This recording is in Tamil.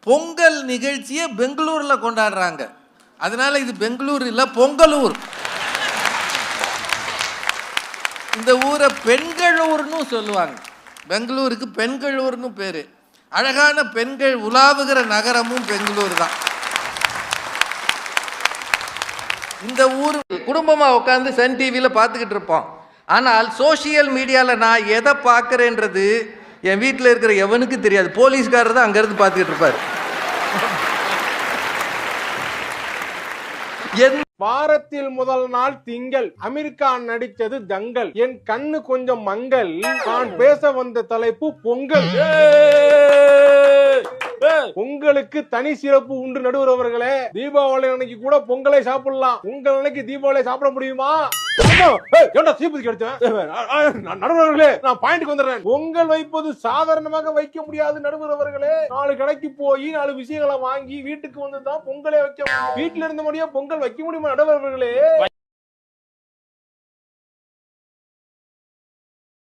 பொங்கல் நிகழ்ச்சியை பெங்களூர்ல கொண்டாடுறாங்க. அதனால இது பெங்களூர் இல்ல, பொங்கலூர். இந்த ஊரை பெண்களூர்னு சொல்லுவாங்க. பெங்களூருக்கு பெண்களூர்னு பேரு. அழகான பெண்கள் உலாவுகிற நகரமும் பெங்களூர் தான். இந்த ஊர் குடும்பமா உட்காந்து சன் டிவியில் பார்த்துக்கிட்டு இருப்போம். ஆனால் சோசியல் மீடியாவில் நான் எதை பார்க்குறேன்றது என் வீட்டில் இருக்கிற எவனுக்கு தெரியாது. போலீஸ்காரர் தான் அங்கேருந்து பார்த்துக்கிட்டு இருப்பார். வாரத்தில் முதல் நாள் திங்கள். அமெரிக்கா நடித்தது தங்கல். என் கண்ணு கொஞ்சம் மங்கல். நான் பேச வந்த தலைப்பு பொங்கல். பொங்கலுக்கு தனி சிறப்பு உண்டு நடுவர் அவர்களே. தீபாவளி அன்னைக்கு கூட பொங்கலை சாப்பிடலாம். உங்கள் அன்னைக்கு தீபாவளி சாப்பிட முடியுமா? நடுவர்களே, நான் பாயிண்ட்க்கு வந்துடுறேன். பொங்கல் வைப்பது சாதாரணமாக வைக்க முடியாது நடுவர் அவர்களே. 4 கடைக்கு போய் 4 விஷயங்களை வாங்கி வீட்டுக்கு வந்து தான் பொங்கலை வைக்க முடியும். வீட்டுல இருந்த முடியும் பொங்கல் வைக்க முடியுமா நடுவர்களே?